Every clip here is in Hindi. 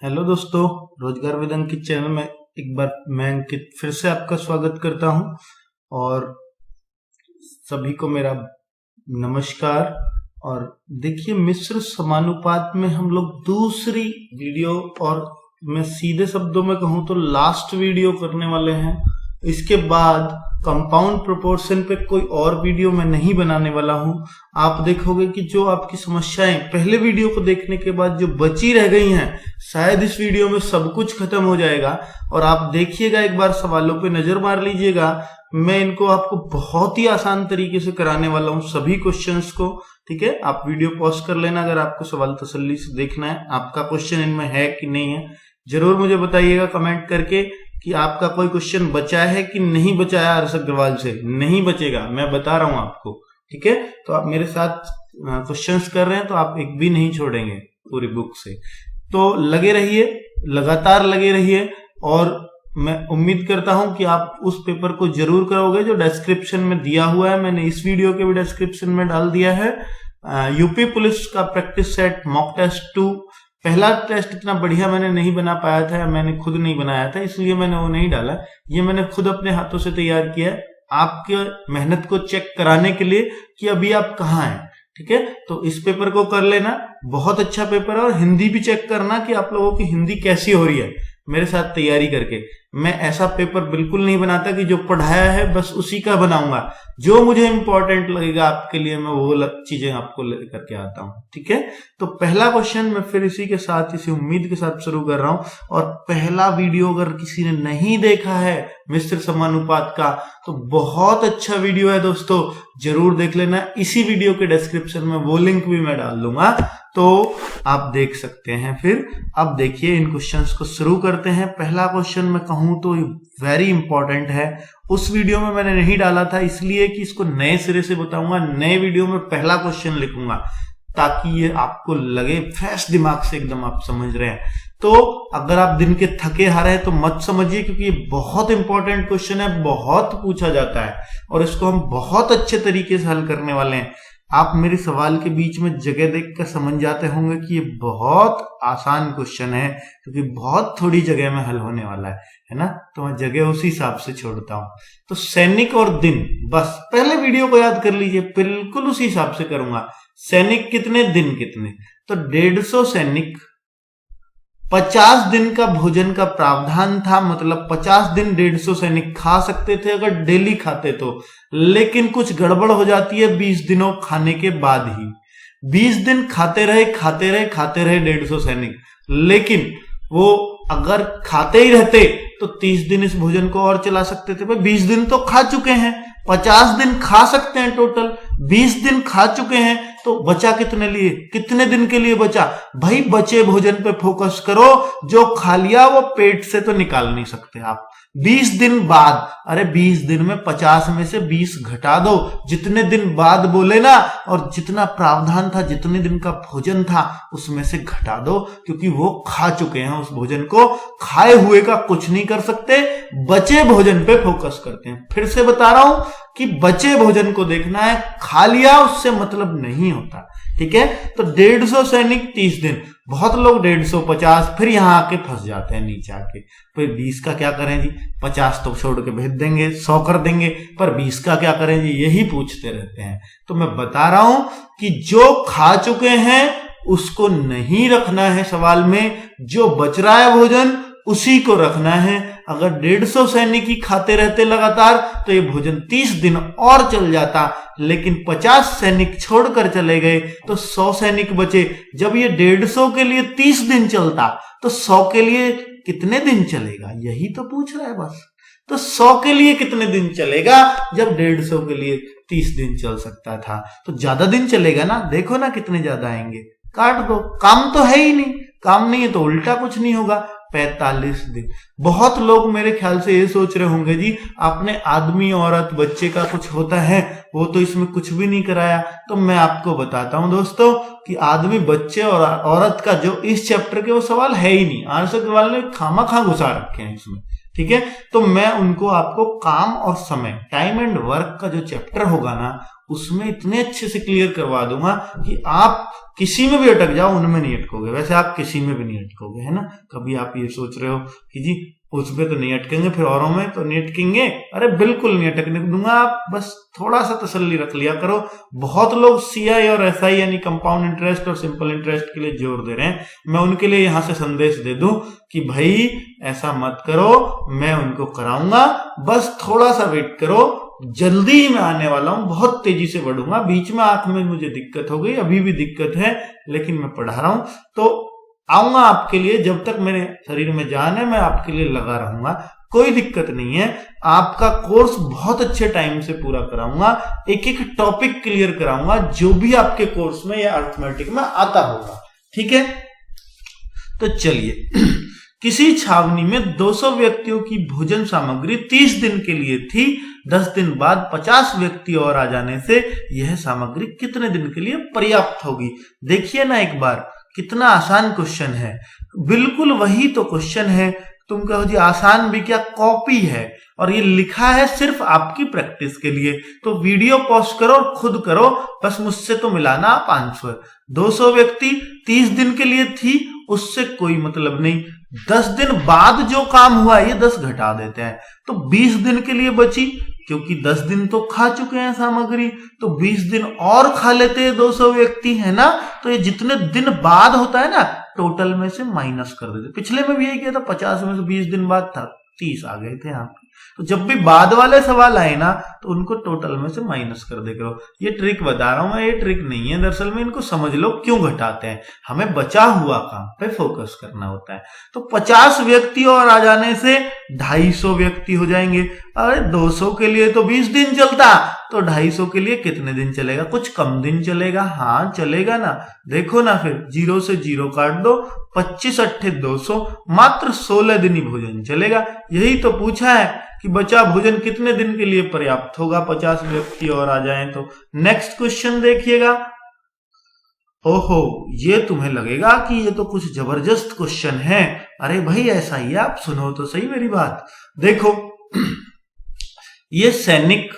हेलो दोस्तों, रोजगार विद अंकित चैनल में एक बार मैं अंकित फिर से आपका स्वागत करता हूं और सभी को मेरा नमस्कार। और देखिए, मिश्र समानुपात में हम लोग दूसरी वीडियो और मैं सीधे शब्दों में कहूं तो लास्ट वीडियो करने वाले हैं। इसके बाद कंपाउंड प्रोपोर्शन पे कोई और वीडियो मैं नहीं बनाने वाला हूं। आप देखोगे कि जो आपकी समस्याएं पहले वीडियो को देखने के बाद जो बची रह गई हैं, शायद इस वीडियो में सब कुछ खत्म हो जाएगा। और आप देखिएगा, एक बार सवालों पे नजर मार लीजिएगा। मैं इनको आपको बहुत ही आसान तरीके से कराने वाला हूं, सभी क्वेश्चंस को। ठीक है, आप वीडियो पॉज कर लेना अगर आपको सवाल तसल्ली से देखना है, आपका क्वेश्चन इनमें है कि नहीं है। जरूर मुझे बताइएगा कमेंट करके कि आपका कोई क्वेश्चन बचा है कि नहीं बचा है। हर्ष अग्रवाल से नहीं बचेगा, मैं बता रहा हूं आपको। ठीक है, तो आप मेरे साथ क्वेश्चंस कर रहे हैं तो आप एक भी नहीं छोड़ेंगे पूरी बुक से। तो लगे रहिए, लगातार लगे रहिए और मैं उम्मीद करता हूं कि आप उस पेपर को जरूर करोगे जो डिस्क्रिप्शन में दिया हुआ है। मैंने इस वीडियो के भी डिस्क्रिप्शन में डाल दिया है। यूपी पुलिस का प्रैक्टिस सेट मॉक टेस्ट 2। पहला टेस्ट इतना बढ़िया मैंने नहीं बना पाया था, मैंने खुद नहीं बनाया था, इसलिए मैंने वो नहीं डाला। ये मैंने खुद अपने हाथों से तैयार किया है आपके मेहनत को चेक कराने के लिए कि अभी आप कहाँ हैं। ठीक है, तो इस पेपर को कर लेना, बहुत अच्छा पेपर है। और हिंदी भी चेक करना कि आप लोगों की हिंदी कैसी हो रही है मेरे साथ तैयारी करके। मैं ऐसा पेपर बिल्कुल नहीं बनाता कि जो पढ़ाया है बस उसी का बनाऊंगा। जो मुझे इंपॉर्टेंट लगेगा आपके लिए मैं वो चीजें आपको लेकर के आता हूं। ठीक है, तो पहला क्वेश्चन मैं फिर इसी के साथ, इसी उम्मीद के साथ शुरू कर रहा हूं। और पहला वीडियो अगर किसी ने नहीं देखा है मिश्र समानुपात का तो बहुत अच्छा वीडियो है दोस्तों, जरूर देख लेना। इसी वीडियो के डिस्क्रिप्शन में वो लिंक भी मैं डाल दूंगा, तो आप देख सकते हैं। फिर अब देखिए, इन क्वेश्चंस को शुरू करते हैं। पहला क्वेश्चन मैं कहूं तो वेरी इंपॉर्टेंट है। उस वीडियो में मैंने नहीं डाला था इसलिए कि इसको नए सिरे से बताऊंगा, नए वीडियो में पहला क्वेश्चन लिखूंगा ताकि ये आपको लगे फ्रेश दिमाग से एकदम आप समझ रहे हैं। तो अगर आप दिन के थके हारे हैं तो मत समझिए, क्योंकि ये बहुत इंपॉर्टेंट क्वेश्चन है, बहुत पूछा जाता है और इसको हम बहुत अच्छे तरीके से हल करने वाले हैं। आप मेरे सवाल के बीच में जगह देखकर समझ जाते होंगे कि ये बहुत आसान क्वेश्चन है, क्योंकि बहुत थोड़ी जगह में हल होने वाला है ना। तो मैं जगह उसी हिसाब से छोड़ता हूं। तो सैनिक और दिन, बस पहले वीडियो को याद कर लीजिए, बिल्कुल उसी हिसाब से करूंगा। सैनिक कितने, दिन कितने, तो 150 सैनिक 50 दिन का भोजन का प्रावधान था। मतलब 50 दिन 150 सैनिक खा सकते थे अगर डेली खाते तो। लेकिन कुछ गड़बड़ हो जाती है 20 दिनों खाने के बाद ही। 20 दिन खाते रहे 150 सैनिक, लेकिन वो अगर खाते ही रहते तो 30 दिन इस भोजन को और चला सकते थे। भाई 20 दिन तो खा चुके हैं, 50 दिन खा सकते हैं टोटल, 20 दिन खा चुके हैं, तो बचा कितने दिन के लिए बचा। भाई बचे भोजन पे फोकस करो, जो खा लिया वो पेट से तो निकाल नहीं सकते आप। 20 दिन बाद, अरे 20 दिन में 50 में से 20 घटा दो, जितने दिन बाद बोले ना, और जितना प्रावधान था, जितने दिन का भोजन था उसमें से घटा दो, क्योंकि वो खा चुके हैं उस भोजन को। खाए हुए का कुछ नहीं कर सकते, बचे भोजन पे फोकस करते हैं। फिर से बता रहा हूं कि बचे भोजन को देखना है, खा लिया उससे मतलब नहीं होता। ठीक है, तो 150 सैनिक 30 दिन, बहुत लोग 150 फिर यहां आके फंस जाते हैं नीचे आके। फिर 20 का क्या करें जी, 50 तो छोड़ के भेज देंगे, 100 कर देंगे, पर 20 का क्या करें जी, यही पूछते रहते हैं। तो मैं बता रहा हूं कि जो खा चुके हैं उसको नहीं रखना है सवाल में, जो बच रहा है भोजन उसी को रखना है। अगर 150 सैनिक ही खाते रहते लगातार तो ये भोजन 30 दिन और चल जाता, लेकिन 50 सैनिक छोड़कर चले गए तो 100 सैनिक बचे। जब ये 150 के लिए 30 दिन चलता तो 100 के लिए कितने दिन चलेगा, यही तो पूछ रहा है बस। तो 100 के लिए कितने दिन चलेगा जब 150 के लिए 30 दिन चल सकता था, तो ज्यादा दिन चलेगा ना। देखो ना कितने ज्यादा आएंगे, काट दो, काम तो है ही नहीं, काम नहीं है तो उल्टा कुछ नहीं होगा। 45 दिन। बहुत लोग मेरे ख्याल से ये सोच रहे होंगे जी आपने आदमी औरत बच्चे का कुछ होता है, वो तो इसमें कुछ भी नहीं कराया। तो मैं आपको बताता हूं दोस्तों कि आदमी बच्चे और औरत का जो इस चैप्टर के वो सवाल है ही नहीं, हर्ष अग्रवाल ने खामा घुसा रखे हैं इसमें। ठीक है, तो मैं उनको आपको काम और समय, टाइम एंड वर्क का जो चैप्टर होगा ना, उसमें इतने अच्छे से क्लियर करवा दूंगा कि आप किसी में भी अटक जाओ, उनमें नहीं अटकोगे। वैसे आप किसी में भी नहीं अटकोगे, है ना। कभी आप ये सोच रहे हो कि जी उसमें तो नहीं अटकेंगे, फिर औरों में तो नहीं अटकेंगे, अरे बिल्कुल नहीं अटकने दूंगा। आप बस थोड़ा सा तसल्ली रख लिया करो। बहुत लोग सीआई और एसआई यानी कंपाउंड इंटरेस्ट और सिंपल इंटरेस्ट के लिए जोर दे रहे हैं। मैं उनके लिए यहां से संदेश दे दूं कि भाई ऐसा मत करो, मैं उनको कराऊंगा, बस थोड़ा सा वेट करो, जल्दी ही मैं आने वाला हूं, बहुत तेजी से बढ़ूंगा। बीच में आंख में मुझे दिक्कत हो गई, अभी भी दिक्कत है, लेकिन मैं पढ़ा रहा हूं, तो आऊंगा आपके लिए। जब तक मेरे शरीर में जान है मैं आपके लिए लगा रहूंगा, कोई दिक्कत नहीं है। आपका कोर्स बहुत अच्छे टाइम से पूरा कराऊंगा, एक एक टॉपिक क्लियर कराऊंगा जो भी आपके कोर्स में या अर्थमेटिक में आता होगा, ठीक है। तो चलिए, किसी छावनी में 200 व्यक्तियों की भोजन सामग्री 30 दिन के लिए थी। 10 दिन बाद 50 व्यक्ति और आ जाने से यह सामग्री कितने दिन के लिए पर्याप्त होगी। देखिए ना एक बार, कितना आसान क्वेश्चन है, बिल्कुल वही तो क्वेश्चन है। तुम कहो जी आसान भी क्या, कॉपी है, और ये लिखा है सिर्फ आपकी प्रैक्टिस के लिए। तो वीडियो पॉज करो और खुद करो, बस मुझसे तो मिलाना आप आंसर। 200 व्यक्ति 30 दिन के लिए थी, उससे कोई मतलब नहीं। 10 दिन बाद जो काम हुआ ये 10 घटा देते हैं, तो 20 दिन के लिए बची, क्योंकि 10 दिन तो खा चुके हैं सामग्री, तो 20 दिन और खा लेते हैं 200 व्यक्ति, है ना। तो ये जितने दिन बाद होता है ना, टोटल में से माइनस कर देते। पिछले में भी यही किया था, 50 में से 20 दिन बाद था, 30 आ गए थे यहाँ पे। तो जब भी बाद वाले सवाल आए ना, तो उनको टोटल में से माइनस कर दे करो। ये ट्रिक बता रहा हूं मैं, ये ट्रिक नहीं है दरअसल में, इनको समझ लो क्यों घटाते हैं। हमें बचा हुआ काम पे फोकस करना होता है। तो 50 व्यक्ति और आ जाने से 250 व्यक्ति हो जाएंगे। अरे 200 के लिए तो 20 दिन चलता, तो 250 के लिए कितने दिन चलेगा, कुछ कम दिन चलेगा। हाँ चलेगा ना, देखो ना, फिर 0 से 0 काट दो, 25 अट्ठे 200, मात्र 16 दिन ही भोजन चलेगा। यही तो पूछा है कि बचा भोजन कितने दिन के लिए पर्याप्त होगा, 50 व्यक्ति और आ जाएं तो। नेक्स्ट क्वेश्चन देखिएगा। ओहो, ये तुम्हें लगेगा कि ये तो कुछ जबरदस्त क्वेश्चन है। अरे भाई ऐसा ही है, आप सुनो तो सही मेरी बात। देखो ये सैनिक,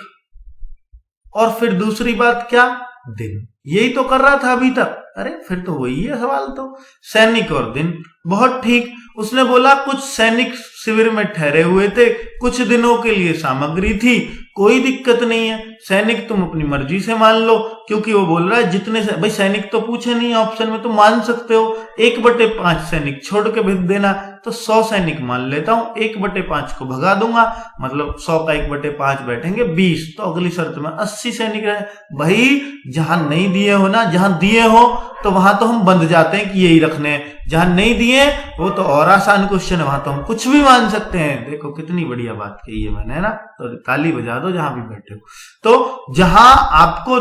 और फिर दूसरी बात क्या, दिन, यही तो कर रहा था अभी तक। अरे फिर तो वही है सवाल, तो सैनिक और दिन, बहुत ठीक। उसने बोला कुछ सैनिक शिविर में ठहरे हुए थे, कुछ दिनों के लिए सामग्री थी, कोई दिक्कत नहीं है। सैनिक तुम अपनी मर्जी से मान लो, क्योंकि वो बोल रहा है जितने से, भाई सैनिक तो पूछे नहीं ऑप्शन में, तो मान सकते हो 1/5 सैनिक छोड़ के भेज देना। तो 100 सैनिक मान लेता हूं, 1/5 को भगा दूंगा, मतलब 100 का 1/5 बैठेंगे 20, तो अगली शर्त में 80 सैनिक रहे। भाई जहां नहीं दिए हो ना, जहां दिए हो तो वहां तो हम बंध जाते हैं कि यही रखने हैं, जहां नहीं दिए वो तो और आसान क्वेश्चन है, वहां तो हम कुछ भी मान सकते हैं। देखो कितनी बढ़िया बात कही है मैंने, है ना। तो ताली बजा दो जहां भी बैठे हो। तो जहां आपको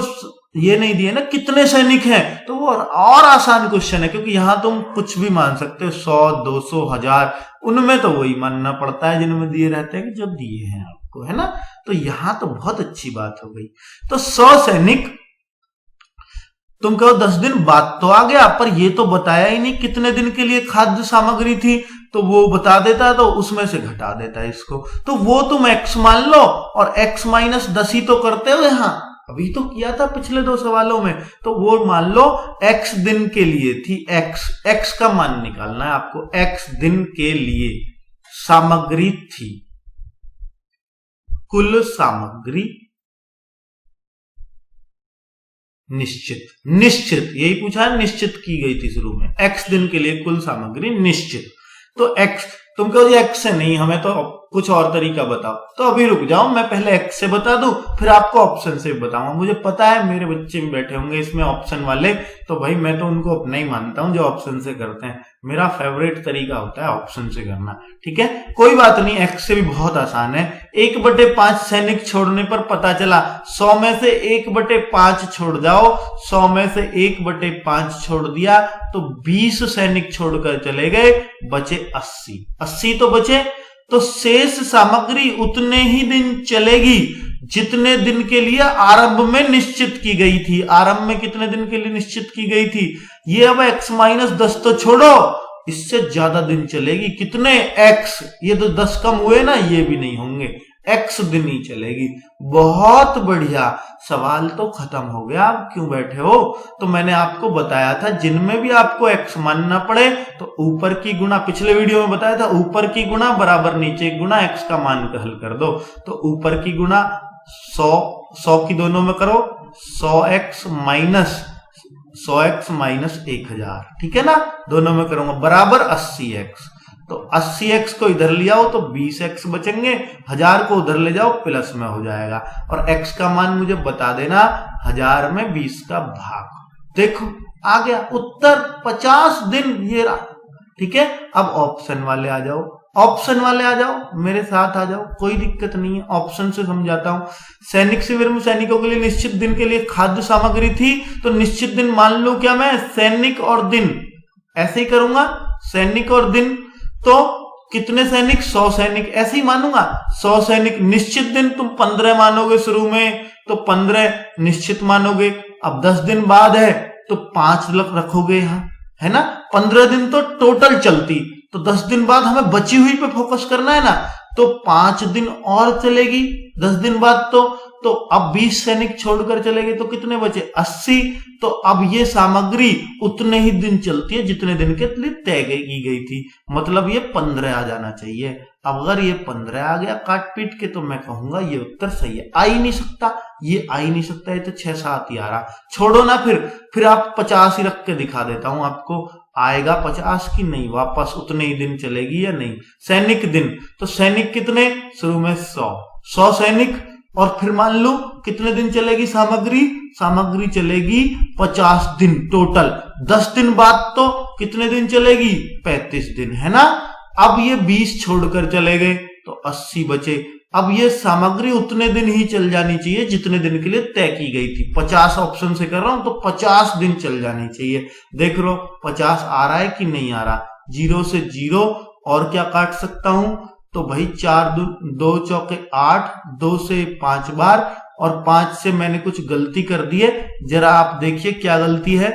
ये नहीं दिए ना कितने सैनिक हैं, तो वो और आसान क्वेश्चन है, क्योंकि यहां तुम कुछ भी मान सकते हो, 100, 200, 1000, उनमें तो वही मानना पड़ता है जिनमें दिए रहते हैं कि जब दिए हैं आपको, है ना। तो यहां तो बहुत अच्छी बात हो गई। तो 100 सैनिक, तुम कहो 10 दिन बाद तो आ गया, पर ये तो बताया ही नहीं कितने दिन के लिए खाद्य सामग्री थी, तो वो बता देता है तो उसमें से घटा देता है इसको। तो वो तुम x मान लो, और x माइनस 10 ही तो करते हो यहां, अभी तो किया था पिछले 2 सवालों में। तो वो मान लो x दिन के लिए थी, x का मान निकालना है आपको, x दिन के लिए सामग्री थी, कुल सामग्री निश्चित यही पूछा है, निश्चित की गई थी शुरू में, x दिन के लिए कुल सामग्री निश्चित। तो x, तुम कहो जी x से नहीं, हमें तो कुछ और तरीका बताओ। तो अभी रुक जाओ, मैं पहले x से बता दूं, फिर आपको ऑप्शन से बताऊंगा। मुझे पता है मेरे बच्चे भी बैठे होंगे इसमें ऑप्शन वाले, तो भाई मैं तो उनको अपना ही मानता हूं जो ऑप्शन से करते हैं। मेरा फेवरेट तरीका होता है ऑप्शन से करना, ठीक है। कोई बात नहीं, x से भी बहुत आसान है। 1/5 सैनिक छोड़ने पर पता चला, 100 में से 1/5 छोड़ जाओ, 100 में से 1/5 छोड़ दिया तो 20 सैनिक छोड़कर चले गए, बचे 80 तो बचे। तो शेष सामग्री उतने ही दिन चलेगी जितने दिन के लिए आरंभ में निश्चित की गई थी। आरंभ में कितने दिन के लिए निश्चित की गई थी, ये अब x माइनस 10 तो छोड़ो, इससे ज्यादा दिन चलेगी। कितने, x, ये तो 10 कम हुए ना, ये भी नहीं होंगे, x दिन ही चलेगी। बहुत बढ़िया, सवाल तो खत्म हो गया। आप क्यों बैठे हो? तो मैंने आपको बताया था जिनमें भी आपको x मानना पड़े तो ऊपर की गुणा, पिछले वीडियो में बताया था ऊपर की गुणा बराबर नीचे की गुणा, x का मान हल कर दो। तो ऊपर की गुणा 100 की दोनों में करो, 100x माइनस 1000, ठीक है ना, दोनों में करूंगा बराबर 80x। तो 80x को इधर ले आओ तो 20x बचेंगे, 1000 को उधर ले जाओ प्लस में हो जाएगा, और x का मान मुझे बता देना 1000 में 20 का भाग। देखो आ गया उत्तर 50 दिन, ये रहा। ठीक है, अब ऑप्शन वाले आ जाओ, ऑप्शन वाले आ जाओ, मेरे साथ आ जाओ, कोई दिक्कत नहीं है, ऑप्शन से समझाता हूं। सैनिक शिविर में सैनिकों के लिए निश्चित दिन के लिए खाद्य सामग्री थी, तो निश्चित दिन मान लो क्या मैं सैनिक और दिन ऐसे ही करूंगा, सैनिक और दिन, तो कितने सैनिक, 100 सैनिक, ऐसे ही मानूंगा 100 सैनिक। निश्चित दिन तुम 15 मानोगे शुरू में, तो 15 निश्चित मानोगे। अब 10 दिन बाद है तो 5 रखोगे यहां, है ना। 15 दिन तो टोटल चलती, तो 10 दिन बाद हमें बची हुई पे फोकस करना है ना, तो 5 दिन और चलेगी 10 दिन बाद। तो अब 20 सैनिक छोड़कर चले गए तो कितने बचे, 80। तो अब ये सामग्री उतने ही दिन चलती है जितने दिन के लिए तय की गई थी, मतलब ये 15 आ जाना चाहिए। अब अगर ये 15 आ गया काट पीट के, तो मैं कहूंगा ये उत्तर सही है। आ ही नहीं सकता, ये आ ही नहीं सकता, ये तो 6-7 ही आ रहा। छोड़ो ना, फिर आप 50 ही रख के दिखा देता हूं आपको, आएगा 50 की नहीं, वापस उतने ही दिन चलेगी या नहीं। सैनिक दिन, तो सैनिक कितने, शुरू में 100 सैनिक, और फिर मान लो कितने दिन चलेगी सामग्री चलेगी 50 दिन टोटल। 10 दिन बाद तो कितने दिन चलेगी, 35 दिन, है ना। अब ये 20 छोड़कर चले गए तो 80 बचे। अब ये सामग्री उतने दिन ही चल जानी चाहिए जितने दिन के लिए तय की गई थी। 50 ऑप्शन से कर रहा हूं तो 50 दिन चल जानी चाहिए। देख लो 50 आ रहा है कि नहीं आ रहा, 0 से 0, और क्या काट सकता हूं, तो भाई 4 2 चौके 8, 2 से 5 बार, और 5 से मैंने कुछ गलती कर दी है, जरा आप देखिए क्या गलती है।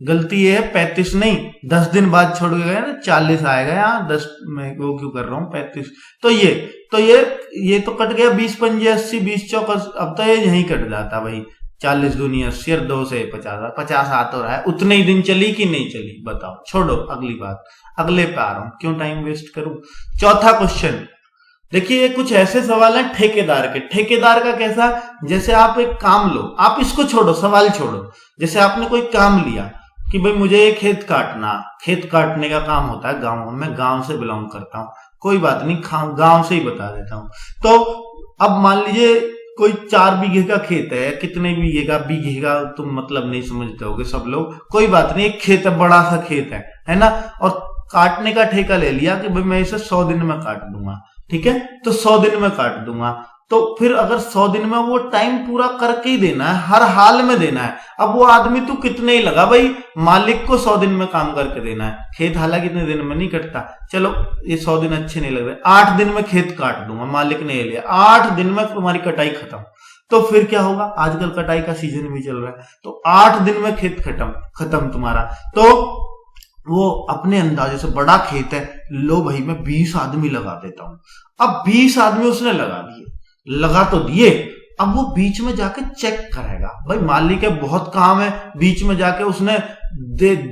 गलती ये है 35 नहीं, 10 दिन बाद छोड़ गए ना, 40 आएगा यहाँ, 10 मैं वो क्यों कर रहा हूँ 35। तो ये तो कट गया, 20 पंजे 80, 20 चौक, अब तो ये यहीं कट जाता भाई, 40 दूनी 80 और 2 से 50 आ तो रहा है। उतने ही दिन चली कि नहीं चली, बताओ। छोड़ो अगली बात, अगले पे आ रहा हूं, क्यों टाइम वेस्ट करूं। चौथा क्वेश्चन देखिए, ये कुछ ऐसे सवाल हैं ठेकेदार के। ठेकेदार का कैसा, जैसे आप एक काम लो, आप इसको छोड़ो, सवाल छोड़ो, जैसे आपने कोई काम लिया कि भाई मुझे ये खेत काटने का काम होता है गांव में, गांव से बिलोंग करता हूं, कोई बात नहीं, गांव से ही बता देता हूं। तो अब मान लीजिए कोई 4 बीघे का खेत है, कितने बीघे का तुम मतलब नहीं समझते होगे सब लोग, कोई बात नहीं, एक खेत है, बड़ा सा खेत है ना, और काटने का ठेका ले लिया कि भाई मैं इसे 100 दिन में काट दूंगा, ठीक है, तो 100 दिन में काट दूंगा। तो फिर अगर 100 दिन में वो टाइम पूरा करके ही देना है, हर हाल में देना है। अब वो आदमी तो कितने ही लगा भाई, मालिक को 100 दिन में काम करके देना है। खेत हालांकि इतने दिन में नहीं कटता, चलो ये 100 दिन अच्छे नहीं लग रहे, 8 दिन में खेत काट दूंगा, मालिक ने ये लिया, 8 दिन में तुम्हारी कटाई खत्म। तो फिर क्या होगा, आजकल कटाई का सीजन भी चल रहा है, तो 8 दिन में खेत खत्म तुम्हारा। तो वो अपने अंदाजे से, बड़ा खेत है, लो भाई मैं 20 आदमी लगा देता हूं। अब 20 आदमी उसने लगा तो दिए, अब वो बीच में जाके चेक करेगा, भाई मालिक है, बहुत काम है, बीच में जाके उसने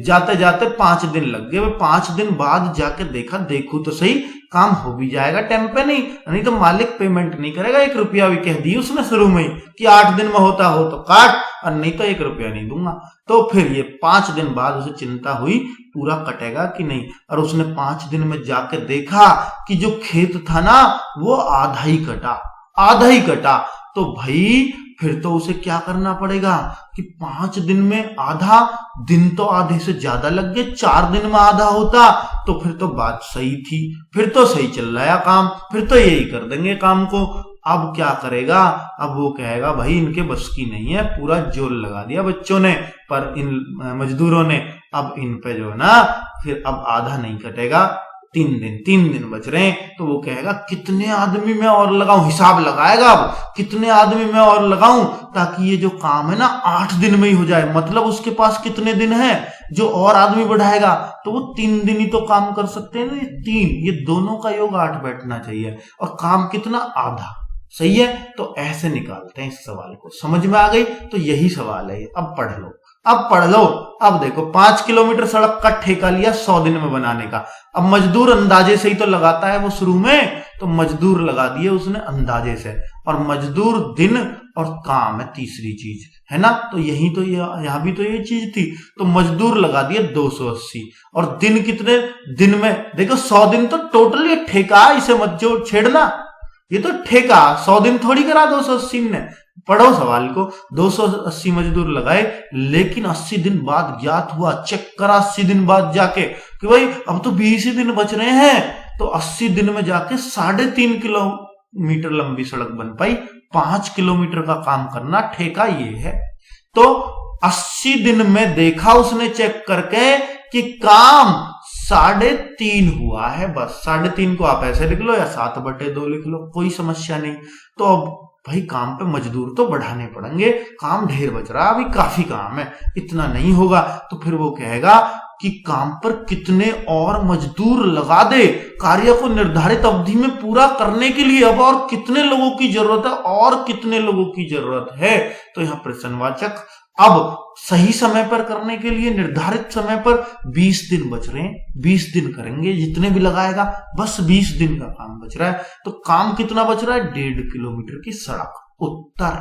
जाते जाते 5 दिन लग गए, 5 दिन बाद जाके देखो तो सही काम हो भी जाएगा टाइम पे, नहीं तो मालिक पेमेंट नहीं करेगा। 1 रुपया भी कह दी उसने शुरू में कि 8 दिन में होता हो तो काट, और नहीं तो 1 रुपया नहीं दूंगा। तो फिर ये 5 दिन बाद उसे चिंता हुई पूरा कटेगा कि नहीं, और उसने 5 दिन में जाके देखा कि जो खेत था ना वो आधा ही कटा। तो भाई फिर तो उसे क्या करना पड़ेगा कि 5 दिन में आधा, दिन तो आधे से ज्यादा लग गए, 4 दिन में आधा होता तो फिर तो बात सही थी, फिर तो सही चल रहा है काम, फिर तो यही कर देंगे काम को। अब क्या करेगा, अब वो कहेगा भाई इनके बस की नहीं है, पूरा जोर लगा दिया बच्चों ने, पर इन मजदूरों ने, अब इन पे जो है ना फिर अब आधा नहीं कटेगा, 3 दिन बच रहे हैं। तो वो कहेगा कितने आदमी मैं और लगाऊं, हिसाब लगाएगा अब कितने आदमी मैं और लगाऊं ताकि ये जो काम है ना 8 दिन में ही हो जाए। मतलब उसके पास कितने दिन है जो और आदमी बढ़ाएगा, तो वो 3 दिन ही तो काम कर सकते हैं ना, 3, ये दोनों का योग 8 बैठना चाहिए, और काम कितना, आधा। सही है। तो ऐसे निकालते हैं इस सवाल को। समझ में आ गई? तो यही सवाल है। अब पढ़ लो, अब पढ़ लो। अब देखो 5 किलोमीटर सड़क का ठेका लिया 100 दिन में बनाने का। अब मजदूर अंदाजे से ही तो लगाता है वो शुरू में, तो मजदूर लगा दिए उसने अंदाजे से। और मजदूर दिन और काम है तीसरी चीज, है ना। तो यही तो यहां भी तो ये चीज थी। तो मजदूर लगा दिए 280 और दिन कितने दिन में देखो 100 दिन तो टोटल ये ठेका, इसे मत जो छेड़ना, ये तो ठेका 100 दिन थोड़ी करा 280 ने। पढ़ो सवाल को। 280 मजदूर लगाए, लेकिन 80 दिन बाद ज्ञात हुआ, चेक करा 80 दिन बाद जाके कि भाई अब तो 20 ही दिन बच रहे हैं। तो 80 दिन में जाके 3.5 किलोमीटर लंबी सड़क बन पाई। 5 किलोमीटर का काम करना ठेका ये है। तो 80 दिन में देखा उसने चेक करके कि काम 3.5 हुआ है। बस 3.5 को आप ऐसे लिख लो या 7/2 लिख लो, कोई समस्या नहीं। तो अब भाई काम पे मजदूर तो बढ़ाने पड़ेंगे, काम ढेर बच रहा, अभी काफी काम है, इतना नहीं होगा। तो फिर वो कहेगा कि काम पर कितने और मजदूर लगा दे, कार्य को निर्धारित अवधि में पूरा करने के लिए अब और कितने लोगों की जरूरत है, और कितने लोगों की जरूरत है। तो यहां प्रश्नवाचक अब सही समय पर करने के लिए निर्धारित समय पर 20 दिन बच रहे हैं, 20 दिन करेंगे जितने भी लगाएगा, बस 20 दिन का काम बच रहा है। तो काम कितना बच रहा है? 1.5 किलोमीटर की सड़क। उत्तर।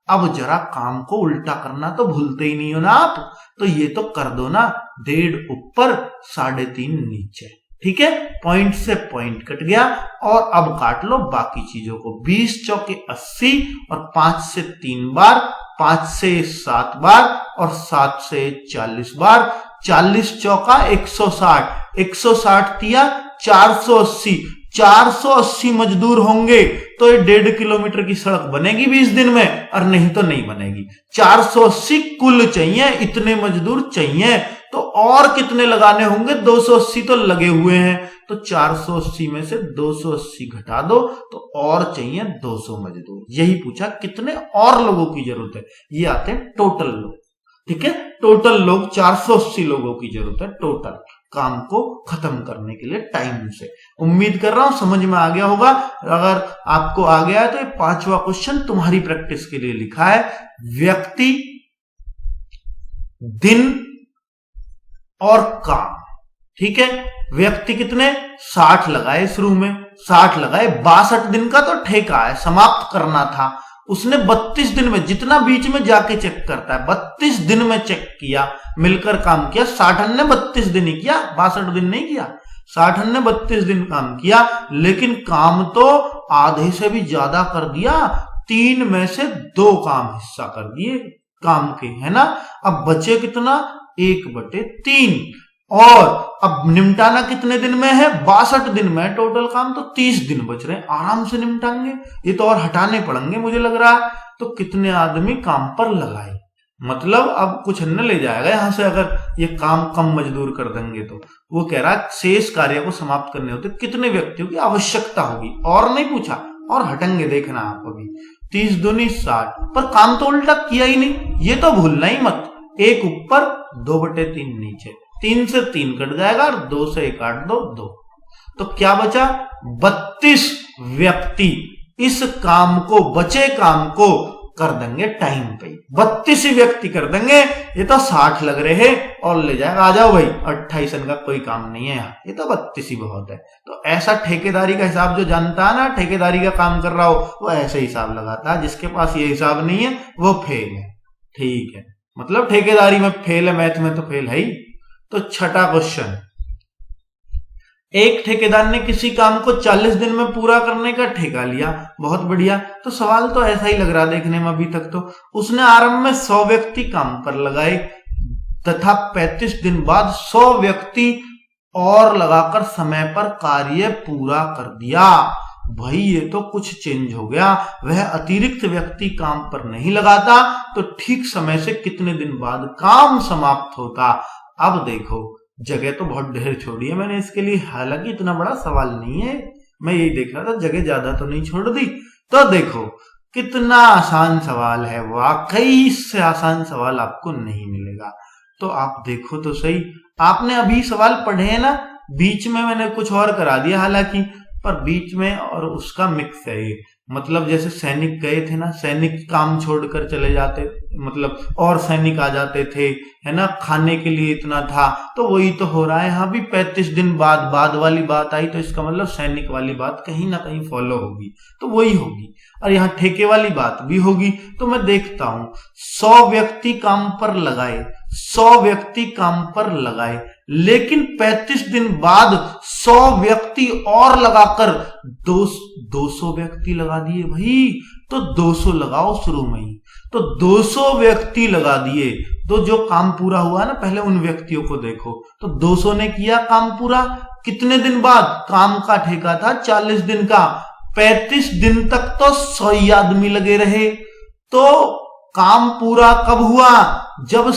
अब जरा काम को उल्टा करना तो भूलते ही नहीं हो ना आप, तो ये तो कर दो ना, 1.5 ऊपर 3.5 नीचे। ठीक है, पॉइंट से पॉइंट कट गया। और अब काट लो बाकी चीजों को। 20 चौके 80 और 5 से 3 बार, 5 से 7 बार और 7 से 40 बार, 40 चौका 160, 160 दिया 480, 480 मजदूर होंगे तो ये 1.5 किलोमीटर की सड़क बनेगी 20 दिन में, और नहीं तो नहीं बनेगी। 480 कुल चाहिए, इतने मजदूर चाहिए। तो और कितने लगाने होंगे? 280 तो लगे हुए हैं, तो 480 में से 280 घटा दो तो और चाहिए 200 मजदूर। यही पूछा कितने और लोगों की जरूरत है। ये आते हैं टोटल लोग। ठीक है, टोटल लोग 480 लोगों की जरूरत है टोटल काम को खत्म करने के लिए टाइम से। उम्मीद कर रहा हूं समझ में आ गया होगा। अगर आपको आ गया है तो ये 5वां क्वेश्चन तुम्हारी प्रैक्टिस के लिए लिखा है। व्यक्ति, दिन और काम। ठीक है, व्यक्ति कितने? 60 लगाए शुरू में, 60 लगाए। 62 दिन का तो ठेका है, समाप्त करना था। उसने 32 दिन में, जितना बीच में जाके चेक करता है, 32 दिन में चेक किया, मिलकर काम किया। 60 ने 32 दिन ही किया, 62 दिन नहीं किया। 60 ने 32 दिन काम किया, लेकिन काम तो आधे से भी ज्यादा कर दिया। 3 में से 2 काम हिस्सा कर दिए काम के, है ना। अब बचे कितना? 1/3। और अब निपटाना कितने दिन में है? 62 दिन में टोटल काम, तो 30 दिन बच रहे हैं, आराम से निपटाएंगे। ये तो और हटाने पड़ेंगे मुझे लग रहा है। तो कितने आदमी काम पर लगाए, मतलब अब कुछ न ले जाएगा यहां से अगर ये काम कम मजदूर कर देंगे तो। वो कह रहा है शेष कार्य को समाप्त करने होते कितने व्यक्तियों की आवश्यकता होगी, और नहीं पूछा, और हटेंगे देखना आप अभी। 30 दूनी 60, पर काम तो उल्टा किया ही नहीं, ये तो भूलना ही मत। 1 ऊपर 2/3 नीचे, 3 से 3 कट जाएगा और 2 से 1 काट दो 2। तो क्या बचा? 32 व्यक्ति इस काम को, बचे काम को कर देंगे टाइम पे। 32 ही व्यक्ति कर देंगे। ये तो 60 लग रहे हैं और ले जाएगा। आ जाओ भाई, 28 का कोई काम नहीं है यहाँ, ये तो 32 ही बहुत है। तो ऐसा ठेकेदारी का हिसाब जो जानता है ना, ठेकेदारी का काम कर रहा हो, वो ऐसे हिसाब लगाता है। जिसके पास ये हिसाब नहीं है वो फेल है। ठीक है, मतलब ठेकेदारी में फेल है, मैथ में तो फेल है ही। तो 6वां क्वेश्चन, एक ठेकेदार ने किसी काम को 40 दिन में पूरा करने का ठेका लिया। बहुत बढ़िया। तो सवाल तो ऐसा ही लग रहा देखने में अभी तक। तो उसने आरंभ में 100 व्यक्ति काम पर लगाए तथा 35 दिन बाद 100 व्यक्ति और लगाकर समय पर कार्य पूरा कर दिया। भाई ये तो कुछ चेंज हो गया। वह अतिरिक्त व्यक्ति काम पर नहीं लगाता तो ठीक समय से कितने दिन बाद काम समाप्त होता। अब देखो, जगह तो बहुत ढेर छोड़ी है मैंने इसके लिए, हालांकि इतना बड़ा सवाल नहीं है। मैं यही देख रहा था जगह ज्यादा तो नहीं छोड़ दी। तो देखो कितना आसान सवाल है, वाकई इससे आसान सवाल आपको नहीं मिलेगा। तो आप देखो तो सही, आपने अभी सवाल पढ़े हैं ना, बीच में मैंने कुछ और करा दिया हालांकि, पर बीच में और उसका मिक्स है ये। मतलब जैसे सैनिक गए थे ना, सैनिक काम छोड़कर चले जाते, मतलब और सैनिक आ जाते थे, है ना, खाने के लिए इतना था। तो वही तो हो रहा है यहाँ भी, 35 दिन बाद वाली बात आई, तो इसका मतलब सैनिक वाली बात कहीं ना कहीं फॉलो होगी, तो वही होगी। और यहाँ ठेके वाली बात भी होगी। तो मैं देखता हूं 100 व्यक्ति काम पर लगाए, 100 व्यक्ति काम पर लगाए, लेकिन 35 दिन बाद 100 व्यक्ति और लगाकर 200 व्यक्ति लगा दिए भाई। तो 200 लगाओ शुरू में ही, तो 200 व्यक्ति लगा दिए। तो जो काम पूरा हुआ ना, पहले उन व्यक्तियों को देखो, तो 200 ने किया काम पूरा कितने दिन बाद? काम का ठेका था 40 दिन का, 35 दिन तक तो 100 ही आदमी लगे रहे। तो काम पूरा कब हुआ? जब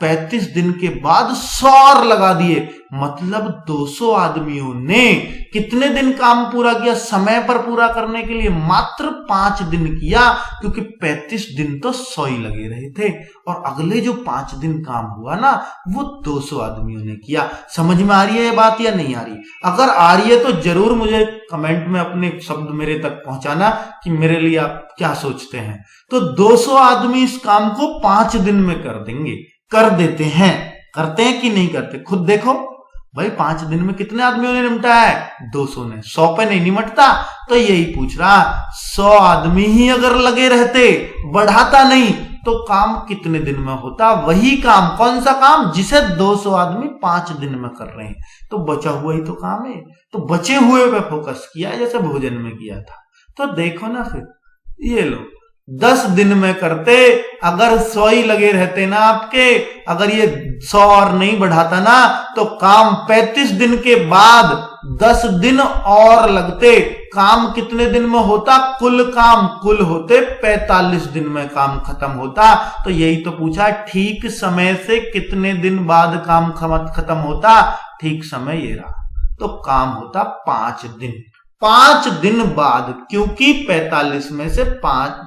35 दिन के बाद 100 और लगा दिए, मतलब 200 आदमियों ने कितने दिन काम पूरा किया? समय पर पूरा करने के लिए मात्र 5 दिन किया, क्योंकि 35 दिन तो 100 ही लगे रहे थे, और अगले जो 5 दिन काम हुआ ना, वो 200 आदमियों ने किया। समझ में आ रही है ये बात या नहीं आ रही? अगर आ रही है तो जरूर मुझे कमेंट में अपने शब्द मेरे तक पहुंचाना कि मेरे लिए आप क्या सोचते हैं। तो 200 आदमी इस काम को 5 दिन में कर देंगे, कर देते हैं, करते हैं कि नहीं करते? खुद देखो भाई, 5 दिन में कितने आदमियों ने निपटाया है? 200 ने। 100 पे नहीं निपटता। तो यही पूछ रहा, 100 आदमी ही अगर लगे रहते, बढ़ाता नहीं, तो काम कितने दिन में होता? वही काम, कौन सा काम? जिसे 200 आदमी 5 दिन में कर रहे हैं। तो बचा हुआ ही तो काम है। तो बचे हुए पे फोकस किया, जैसे भोजन में किया था। तो देखो ना, फिर ये लो 10 दिन में करते, अगर 100 ही लगे रहते ना आपके, अगर ये 100 और नहीं बढ़ाता ना, तो काम 35 दिन के बाद 10 दिन और लगते। काम कितने दिन में होता? कुल काम कुल होते 45 दिन में काम खत्म होता। तो यही तो पूछा, ठीक समय से कितने दिन बाद काम खत्म होता? ठीक समय ये रहा। तो काम होता 5 दिन। 5 दिन बाद, क्योंकि 45 में से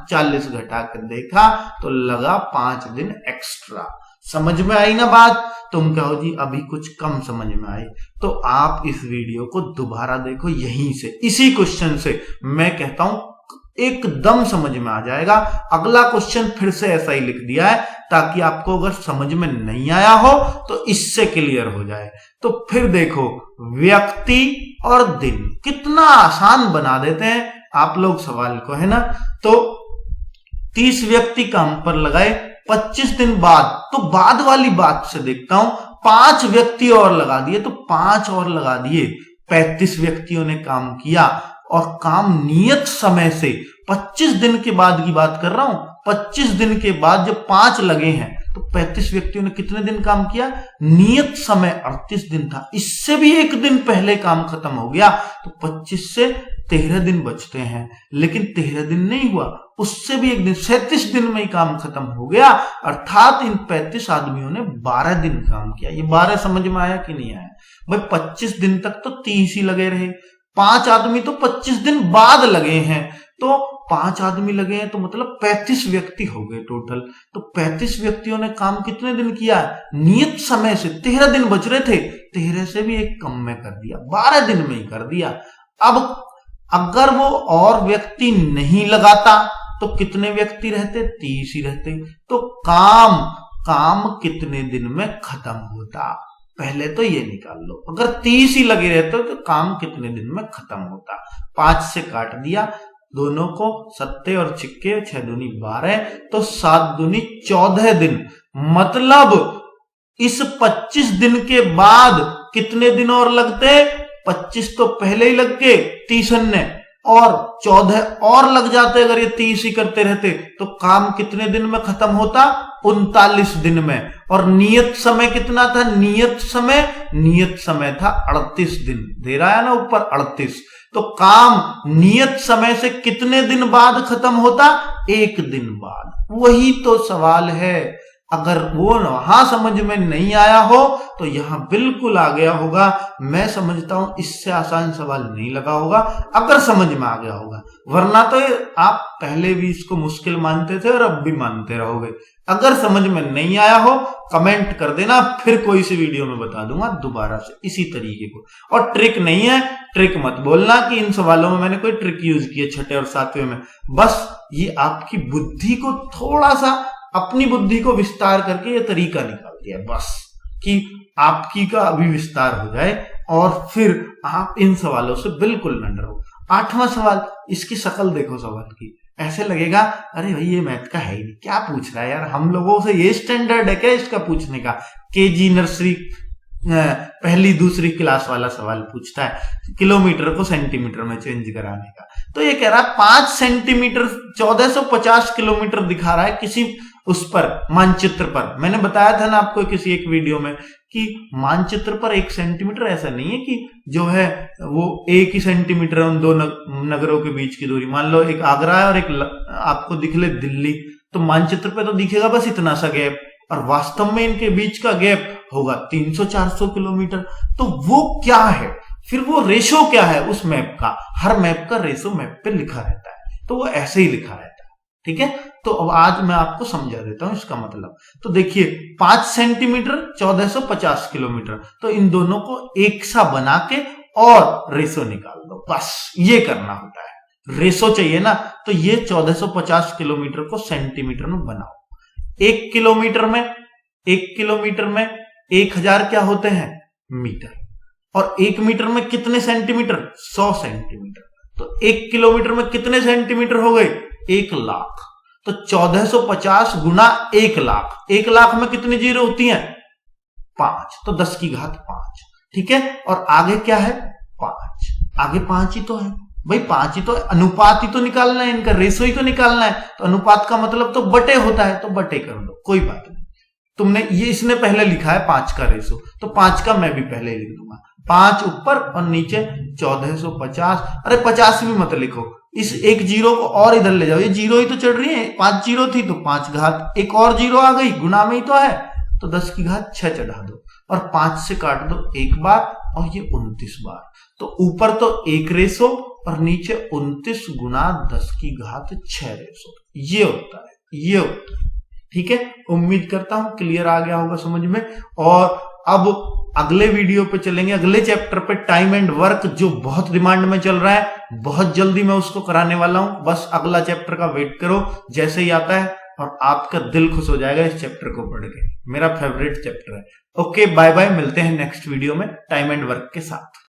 40 घटा कर देखा तो लगा 5 दिन एक्स्ट्रा। समझ में आई ना बात? तुम कहो जी अभी कुछ कम समझ में आई, तो आप इस वीडियो को दोबारा देखो, यहीं से, इसी क्वेश्चन से। मैं कहता हूं एकदम समझ में आ जाएगा। अगला क्वेश्चन फिर से ऐसा ही लिख दिया है, ताकि आपको अगर समझ में नहीं आया हो तो इससे क्लियर हो जाए। तो फिर देखो, व्यक्ति और दिन कितना आसान बना देते हैं आप लोग सवाल को, है ना। तो 30 व्यक्ति काम पर लगाए 25 दिन बाद, तो बाद वाली बात से देखता हूं, 5 व्यक्ति और लगा दिए, तो 5 और लगा दिए, 35 व्यक्तियों ने काम किया, और काम नियत समय से 25 दिन के बाद की बात कर रहा हूं। 25 दिन के बाद जब 5 लगे हैं, तो 35 व्यक्तियों ने कितने दिन काम किया? नियत समय 38 दिन था, इससे भी 1 दिन पहले काम खत्म हो गया। तो 25 से 13 दिन बचते हैं, लेकिन 13 दिन नहीं हुआ, उससे भी 1 दिन, 37 दिन में ही काम खत्म हो गया। अर्थात इन 35 आदमियों ने 12 दिन काम किया। ये 12 समझ में आया कि नहीं आया भाई? 25 दिन तक तो 30 ही लगे रहे, 5 आदमी तो 25 दिन बाद लगे हैं, तो 5 आदमी लगे हैं, तो मतलब 35 व्यक्ति हो गए टोटल। तो 35 व्यक्तियों ने काम कितने दिन किया? नियत समय से 13 दिन बच रहे थे, 13 से भी 1 कम में कर दिया, 12 दिन में ही कर दिया। अब अगर वो और व्यक्ति नहीं लगाता तो कितने व्यक्ति रहते? 30 ही रहते। तो काम कितने दिन में खत्म होता? पहले तो ये निकाल लो, अगर 30 ही लगे रहते तो काम कितने दिन में खत्म होता? 5 से काट दिया दोनों को, 7 और छिक्के, 6 दूनी 12, तो 7 दूनी 14 दिन। मतलब इस 25 दिन के बाद कितने दिन और लगते? 25 तो पहले ही लग गए 30 ने, और 14 और लग जाते अगर ये 30 ही करते रहते, तो काम कितने दिन में खत्म होता? 39 दिन में। और नियत समय कितना था? नियत समय था 38 दिन, दे रहा है ना ऊपर 38। तो काम नियत समय से कितने दिन बाद खत्म होता? 1 दिन बाद। वही तो सवाल है अगर वो वहां समझ में नहीं आया हो तो यहां बिल्कुल आ गया होगा। मैं समझता हूं इससे आसान सवाल नहीं लगा होगा अगर समझ में आ गया होगा, वरना तो आप पहले भी इसको मुश्किल मानते थे और अब भी मानते रहोगे। अगर समझ में नहीं आया हो कमेंट कर देना, फिर कोई सी वीडियो में बता दूंगा दोबारा से इसी तरीके को। और ट्रिक नहीं है, ट्रिक मत बोलना कि इन सवालों में मैंने कोई ट्रिक यूज की है छठे और सातवें में। बस ये आपकी बुद्धि को थोड़ा सा, अपनी बुद्धि को विस्तार करके ये तरीका निकाल दिया बस, कि आपकी का अभी विस्तार हो जाए और फिर आप इन सवालों से बिल्कुल न डरो। 8वां सवाल, इसकी शक्ल देखो सवाल की, ऐसे लगेगा अरे भाई ये मैथ का है ही नहीं, क्या पूछ रहा है यार, हम लोगों से ये स्टैंडर्ड है क्या इसका पूछने का। केजी नर्सरी पहली दूसरी क्लास वाला सवाल पूछता है किलोमीटर को सेंटीमीटर में चेंज कराने का। तो ये कह रहा है 5 सेंटीमीटर 1450 किलोमीटर दिखा रहा है किसी उस पर मानचित्र पर। मैंने बताया था ना आपको किसी एक वीडियो में कि मानचित्र पर 1 सेंटीमीटर ऐसा नहीं है कि जो है वो 1 ही सेंटीमीटर उन दो नगरों के बीच की दूरी। मान लो एक आगरा है और एक आपको दिख ले दिल्ली, तो मानचित्र पे तो दिखेगा बस इतना सा गैप, और वास्तव में इनके बीच का गैप होगा 300-400 किलोमीटर। तो वो क्या है, फिर वो रेशो क्या है उस मैप का। हर मैप का रेशो मैप पे लिखा रहता है, तो वो ऐसे ही लिखा रहता है। ठीक है, तो अब आज मैं आपको समझा देता हूं इसका मतलब। तो देखिए 5 सेंटीमीटर 1450 किलोमीटर, तो इन दोनों को एक सा बना के और रेशो निकाल दो, बस ये करना होता है। रेशो चाहिए ना, तो ये 1450 किलोमीटर को सेंटीमीटर में बनाओ। 1 किलोमीटर में 1000 क्या होते हैं, मीटर, और 1 मीटर में कितने सेंटीमीटर, 100 सेंटीमीटर। तो 1 किलोमीटर में कितने सेंटीमीटर हो गए, 1 लाख। तो 1450 गुना 1 लाख, 1 लाख में कितनी जीरो होती हैं, 5, तो 10 की घात 5। ठीक है, और आगे क्या है, 5, आगे 5 ही तो है भाई, 5 ही तो, अनुपात ही तो निकालना है इनका, रेशो ही तो निकालना है। तो अनुपात का मतलब तो बटे होता है, तो बटे कर दो, कोई बात नहीं। तुमने ये, इसने पहले लिखा है 5 का रेशो, तो 5 का मैं भी पहले लिख दूंगा, 5 ऊपर और नीचे 1450। अरे 50 भी मत लिखो, इस एक जीरो को और इधर ले जाओ, ये जीरो ही तो चढ़ रही है, 5 जीरो थी तो 5 घात, एक और जीरो आ गई, गुना में ही तो है, तो 10 की घात 6 चढ़ा दो, और 5 से काट दो एक बार, और ये 29 बार। तो ऊपर तो 1 रेशो और नीचे 29 गुना 10 की घात 6 रेशो, ये होता है, ये होता है। ठीक है, उम्मीद करता हूं क्लियर आ गया होगा समझ में। और अब अगले वीडियो पे चलेंगे, अगले चैप्टर पे, टाइम एंड वर्क, जो बहुत डिमांड में चल रहा है, बहुत जल्दी मैं उसको कराने वाला हूं। बस अगला चैप्टर का वेट करो, जैसे ही आता है और आपका दिल खुश हो जाएगा इस चैप्टर को पढ़ के, मेरा फेवरेट चैप्टर है। ओके, बाय बाय, मिलते हैं नेक्स्ट वीडियो में टाइम एंड वर्क के साथ।